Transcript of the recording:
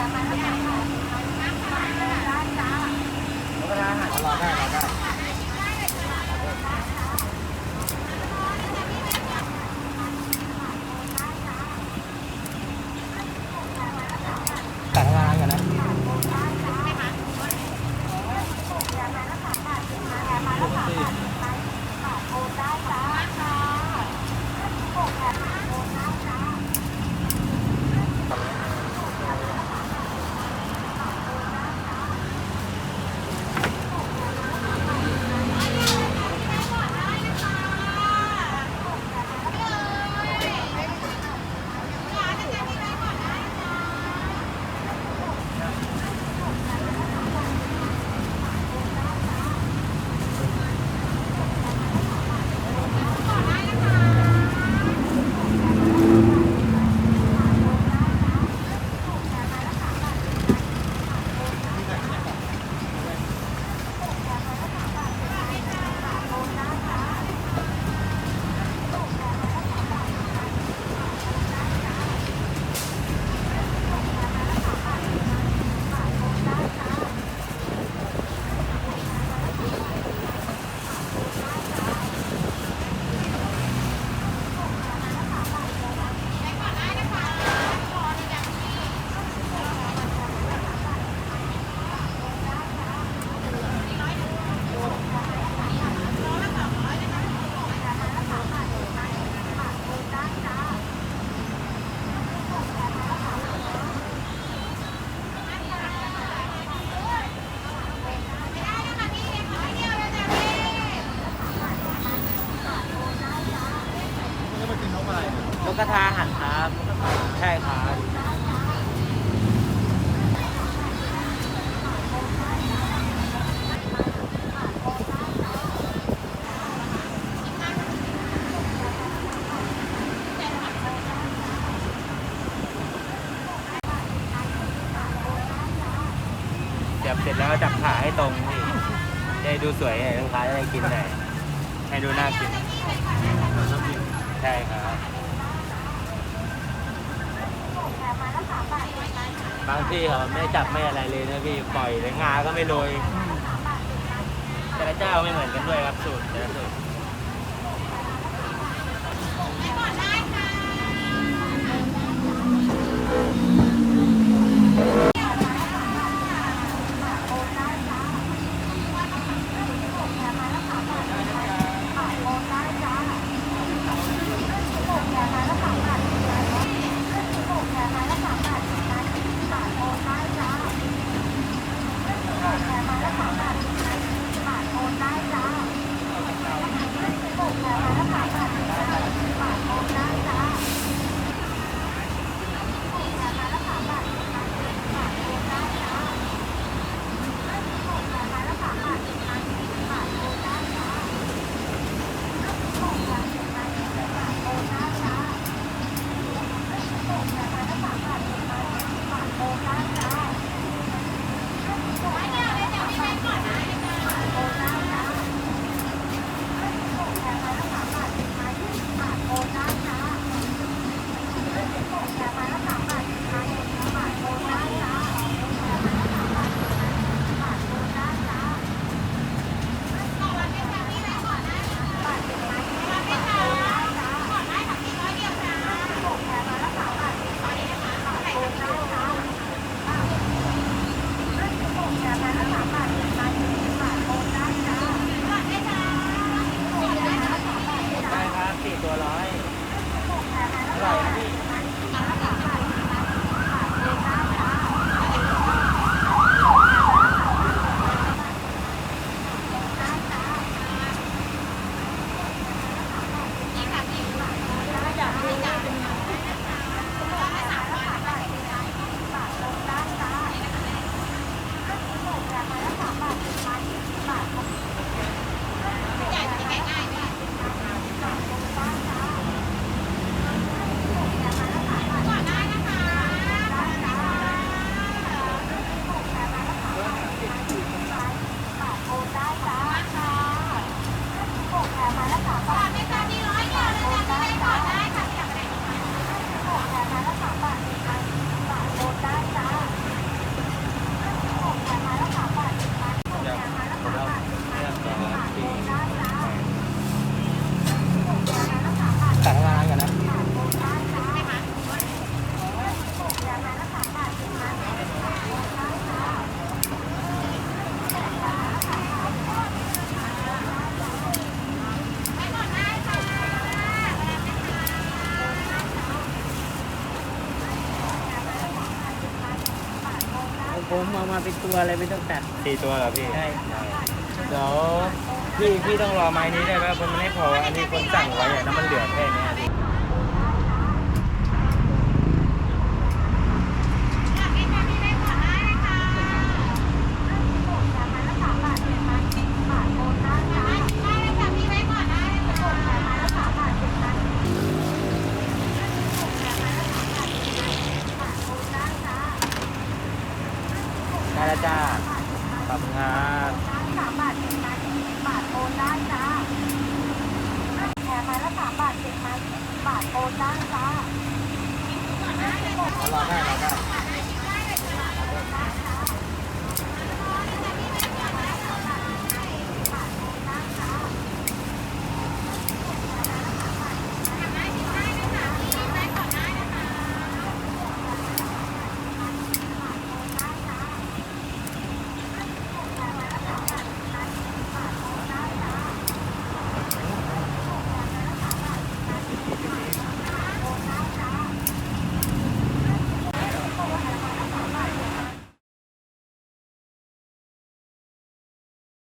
แล้วก็ร้านอาหารรอได้รอได้แต่งงานกันนะนกกระทาหันครับใช่ครับเดี๋ยวเสร็จแล้วจับขาให้ตรงนี่ได้ดูสวยไงลูกค้าจะได้กินหน่อยให้ดูน่ากินใช่ครับบางที่เขาไม่จับไม่อะไรเลยนะพี่ปล่อยเลยงาก็ไม่โรยแต่ละเจ้าไม่เหมือนกันด้วยครับสูตรแต่ละสูตร ผมเอามาเป็นตัวอะไรไม่ต้องตัด 4 ตัวเหรอพี่ ใช่ เดี๋ยวพี่ต้องรอไม้นี้ได้ไหมมันไม่พออันนี้คนสั่งไว้อะแล้วมันเหลือแค่เนี้ยพี่ได้แล้วจ้าขอบคุณครับ 3 บาท10 ไม้20 บาทโอนได้จ้าแถมไม้ละ3 บาท10 ไม้20 บาทโอนได้จ้า รอได้